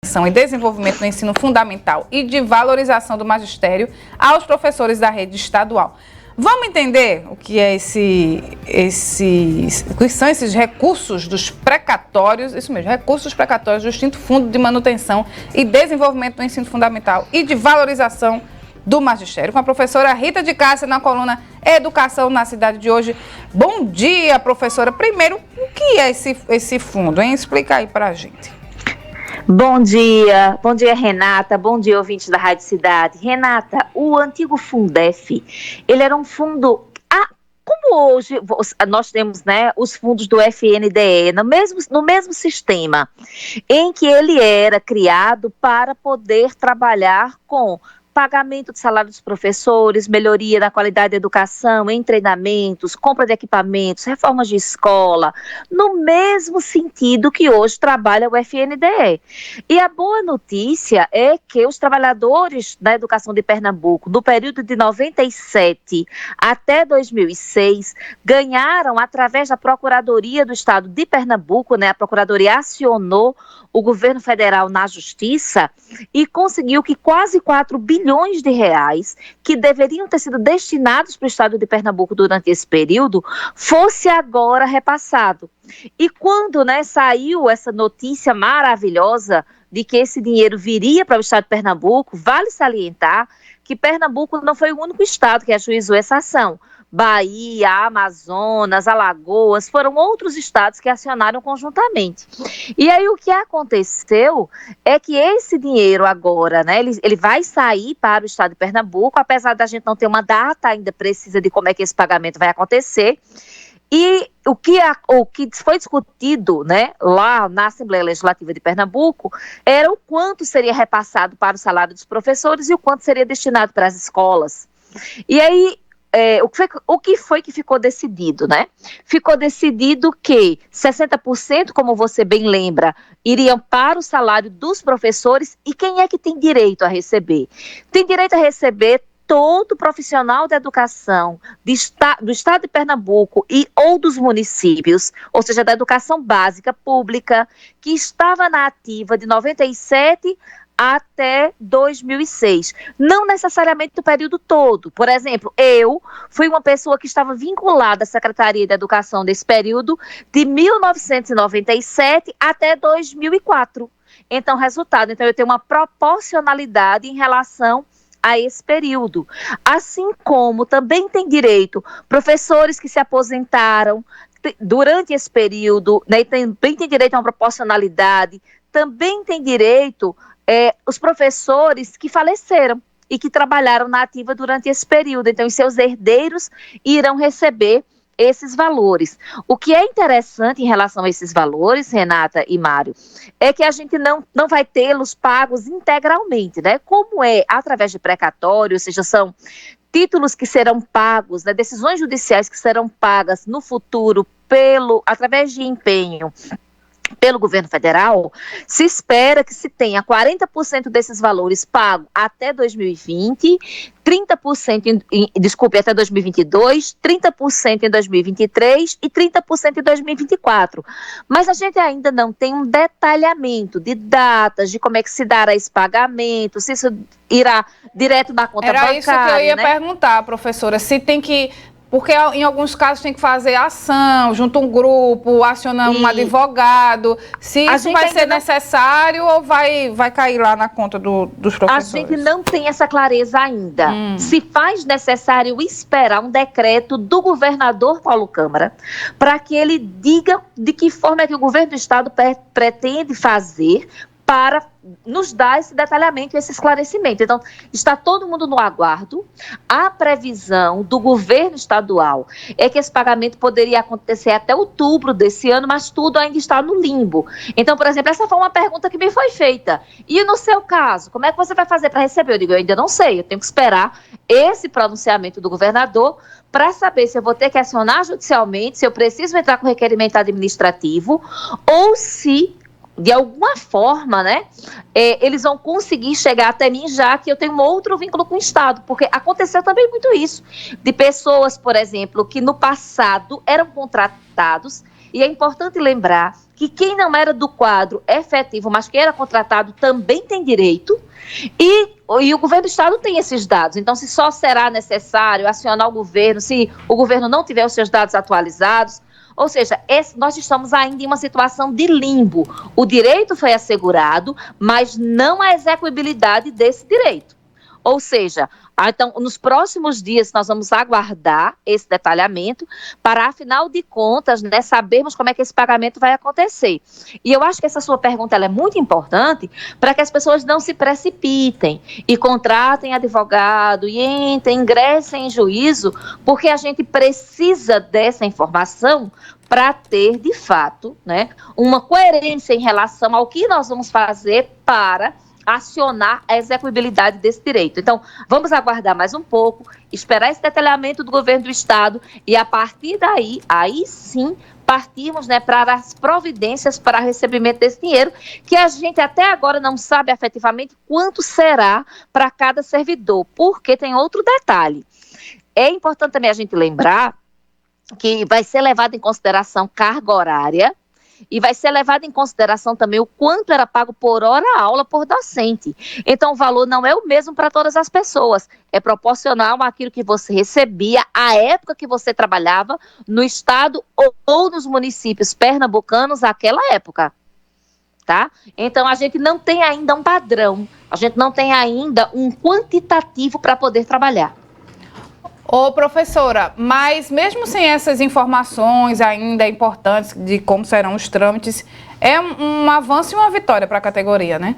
E desenvolvimento no ensino fundamental e de valorização do magistério aos professores da rede estadual. Vamos entender o que é o que são esses recursos dos precatórios, isso mesmo, recursos precatórios do extinto Fundo de Manutenção e Desenvolvimento do Ensino Fundamental e de Valorização do Magistério, com a professora Rita de Cássia na coluna Educação na Cidade de hoje. Bom dia, professora. Primeiro, o que é esse fundo, hein? Explica aí pra gente. Bom dia Renata, bom dia ouvintes da Rádio Cidade. Renata, o antigo Fundef, ele era um fundo, como hoje nós temos, né, os fundos do FNDE, no mesmo sistema, em que ele era criado para poder trabalhar com pagamento de salário dos professores, melhoria da qualidade da educação, em treinamentos, compra de equipamentos, reformas de escola, no mesmo sentido que hoje trabalha o FNDE. E a boa notícia é que os trabalhadores da educação de Pernambuco, no período de 97 até 2006, ganharam, através da Procuradoria do Estado de Pernambuco, né, a Procuradoria acionou o governo federal na Justiça e conseguiu que quase 4 bilhões de reais que deveriam ter sido destinados para o Estado de Pernambuco durante esse período fosse agora repassado. E quando, né, saiu essa notícia maravilhosa de que esse dinheiro viria para o Estado de Pernambuco, vale salientar que Pernambuco não foi o único estado que ajuizou essa ação. Bahia, Amazonas, Alagoas, foram outros estados que acionaram conjuntamente. E aí o que aconteceu é que esse dinheiro agora, né, ele vai sair para o estado de Pernambuco, apesar da gente não ter uma data ainda precisa de como é que esse pagamento vai acontecer. E o que foi discutido, né, lá na Assembleia Legislativa de Pernambuco era o quanto seria repassado para o salário dos professores e o quanto seria destinado para as escolas. E aí, o que foi que ficou decidido, né? Ficou decidido que 60%, como você bem lembra, iriam para o salário dos professores. E quem é que tem direito a receber? Tem direito a receber todo profissional da educação do estado de Pernambuco ou dos municípios, ou seja, da educação básica pública, que estava na ativa de 97 até 2006. Não necessariamente o período todo. Por exemplo, eu fui uma pessoa que estava vinculada à Secretaria de Educação desse período de 1997 até 2004. Então, resultado, eu tenho uma proporcionalidade em relação a esse período. Assim como também tem direito professores que se aposentaram durante esse período, né, também tem direito a uma proporcionalidade, também tem direito os professores que faleceram e que trabalharam na ativa durante esse período. Então, os seus herdeiros irão receber esses valores. O que é interessante em relação a esses valores, Renata e Mário, é que a gente não vai tê-los pagos integralmente, né? Como é através de precatório, ou seja, são títulos que serão pagos, né? Decisões judiciais que serão pagas no futuro através de empenho pelo governo federal, se espera que se tenha 40% desses valores pagos até 2020, 30% até 2022, 30% em 2023 e 30% em 2024. Mas a gente ainda não tem um detalhamento de datas, de como é que se dará esse pagamento, se isso irá direto na conta bancária. Era isso que eu ia perguntar, professora, se tem que... Porque em alguns casos tem que fazer ação, junto um grupo, acionar um advogado. Se isso vai ser necessário ou vai cair lá na conta dos professores? A gente não tem essa clareza ainda. Se faz necessário esperar um decreto do governador Paulo Câmara para que ele diga de que forma é que o governo do estado pretende fazer para nos dar esse detalhamento, esse esclarecimento. Então, está todo mundo no aguardo. A previsão do governo estadual é que esse pagamento poderia acontecer até outubro desse ano, mas tudo ainda está no limbo. Então, por exemplo, essa foi uma pergunta que me foi feita. E no seu caso, como é que você vai fazer para receber? Eu digo, eu ainda não sei, eu tenho que esperar esse pronunciamento do governador para saber se eu vou ter que acionar judicialmente, se eu preciso entrar com requerimento administrativo, ou se de alguma forma, né, eles vão conseguir chegar até mim, já que eu tenho um outro vínculo com o Estado, porque aconteceu também muito isso, de pessoas, por exemplo, que no passado eram contratados, E é importante lembrar que quem não era do quadro efetivo, mas que era contratado, também tem direito. E o governo do estado tem esses dados. Então, se só será necessário acionar o governo, se o governo não tiver os seus dados atualizados. Ou seja, nós estamos ainda em uma situação de limbo. O direito foi assegurado, mas não a execuibilidade desse direito. Ou seja, então, nos próximos dias nós vamos aguardar esse detalhamento para, afinal de contas, né, sabermos como é que esse pagamento vai acontecer. E eu acho que essa sua pergunta ela é muito importante para que as pessoas não se precipitem e contratem advogado e ingressem em juízo, porque a gente precisa dessa informação para ter, de fato, né, uma coerência em relação ao que nós vamos fazer para acionar a execuibilidade desse direito. Então, vamos aguardar mais um pouco, esperar esse detalhamento do governo do estado e, a partir daí, aí sim, partirmos, né, para as providências para recebimento desse dinheiro, que a gente até agora não sabe efetivamente quanto será para cada servidor, porque tem outro detalhe. É importante também a gente lembrar que vai ser levado em consideração carga horária, e vai ser levado em consideração também o quanto era pago por hora-aula por docente. Então, o valor não é o mesmo para todas as pessoas. É proporcional àquilo que você recebia, à época que você trabalhava no estado ou nos municípios pernambucanos naquela época. Tá? Então, a gente não tem ainda um padrão, a gente não tem ainda um quantitativo para poder trabalhar. Ô, professora, mas mesmo sem essas informações ainda importantes de como serão os trâmites, é um avanço e uma vitória para a categoria, né?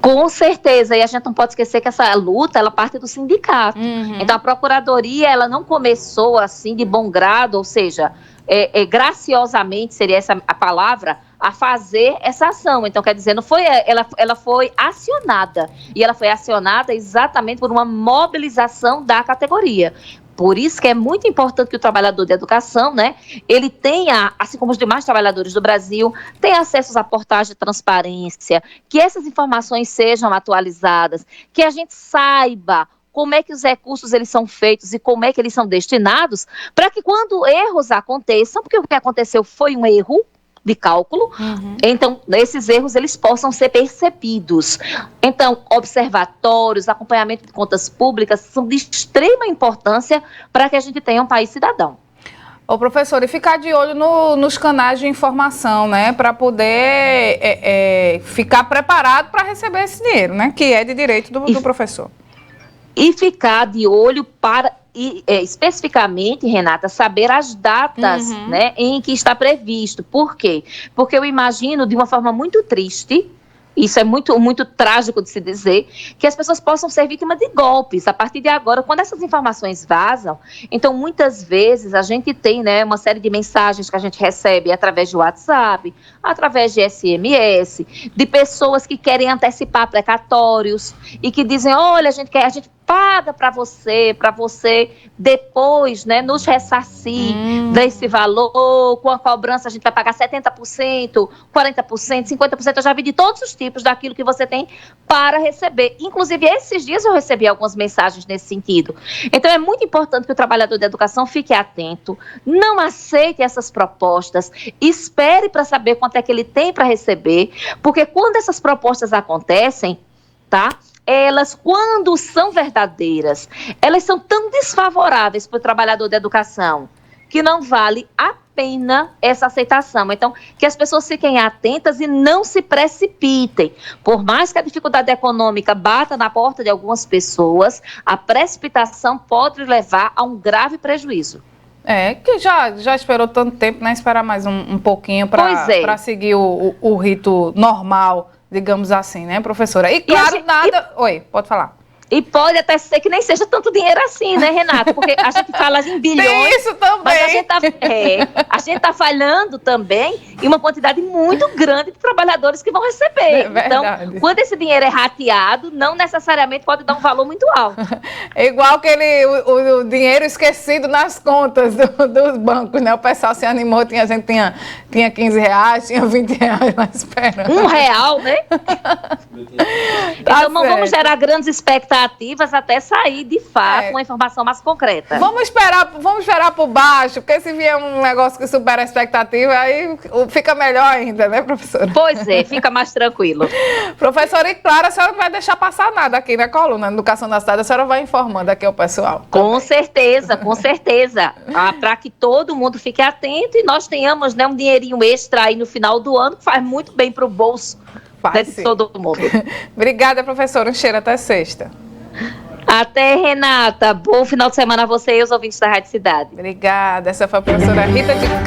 Com certeza, e a gente não pode esquecer que essa luta, ela parte do sindicato. Então, a procuradoria, ela não começou assim de bom grado, ou seja, graciosamente, seria essa a palavra, a fazer essa ação. Então, quer dizer, não foi, ela foi acionada, e ela foi acionada exatamente por uma mobilização da categoria. Por isso que é muito importante que o trabalhador de educação, né, ele tenha, assim como os demais trabalhadores do Brasil, tenha acesso a portais de transparência, que essas informações sejam atualizadas, que a gente saiba como é que os recursos eles são feitos e como é que eles são destinados, para que quando erros aconteçam, porque o que aconteceu foi um erro de cálculo, então esses erros eles possam ser percebidos. Então, observatórios, acompanhamento de contas públicas são de extrema importância para que a gente tenha um país cidadão. Ô, professor, e ficar de olho nos canais de informação, né, para poder ficar preparado para receber esse dinheiro, né, que é de direito do professor. E ficar de olho para, especificamente, Renata, saber as datas, né, em que está previsto. Por quê? Porque eu imagino, de uma forma muito triste, isso é muito, muito trágico de se dizer, que as pessoas possam ser vítimas de golpes a partir de agora, quando essas informações vazam. Então, muitas vezes, a gente tem, né, uma série de mensagens que a gente recebe através de WhatsApp, através de SMS, de pessoas que querem antecipar precatórios e que dizem, olha, a gente paga para você depois, né, nos ressarcir desse valor, com a cobrança a gente vai pagar 70%, 40%, 50%, eu já vi de todos os tipos daquilo que você tem para receber. Inclusive, esses dias eu recebi algumas mensagens nesse sentido. Então, é muito importante que o trabalhador da educação fique atento, não aceite essas propostas, espere para saber quanto é que ele tem para receber, porque quando essas propostas acontecem, tá? Elas, quando são verdadeiras, elas são tão desfavoráveis para o trabalhador da educação que não vale a pena essa aceitação. Então, que as pessoas fiquem atentas e não se precipitem. Por mais que a dificuldade econômica bata na porta de algumas pessoas, a precipitação pode levar a um grave prejuízo. Que já esperou tanto tempo, né? Esperar mais um pouquinho para seguir o rito normal, digamos assim, né, professora? E claro, Oi, pode falar. E pode até ser que nem seja tanto dinheiro assim, né, Renata? Porque a gente fala em bilhões. Tem isso também. Mas a gente tá falando também em uma quantidade muito grande de trabalhadores que vão receber. Então, quando esse dinheiro é rateado, não necessariamente pode dar um valor muito alto. É igual o dinheiro esquecido nas contas dos bancos, né? O pessoal se animou, a gente tinha 15 reais, tinha 20 reais lá esperando. R$1, né? Então não vamos gerar grandes expectativas até sair, de fato, uma informação mais concreta. Vamos esperar por baixo, porque se vier um negócio que supera a expectativa, aí fica melhor ainda, né, professora? Pois é, fica mais tranquilo. Professora, e claro, a senhora não vai deixar passar nada aqui na coluna Educação da Cidade, a senhora vai informando aqui ao pessoal. Com certeza, com certeza. Para que todo mundo fique atento e nós tenhamos, né, um dinheirinho extra aí no final do ano, que faz muito bem para o bolso de todo mundo. Obrigada, professora. Um cheiro, até sexta. Até, Renata. Bom final de semana a você e os ouvintes da Rádio Cidade. Obrigada. Essa foi a professora Rita de Cássia.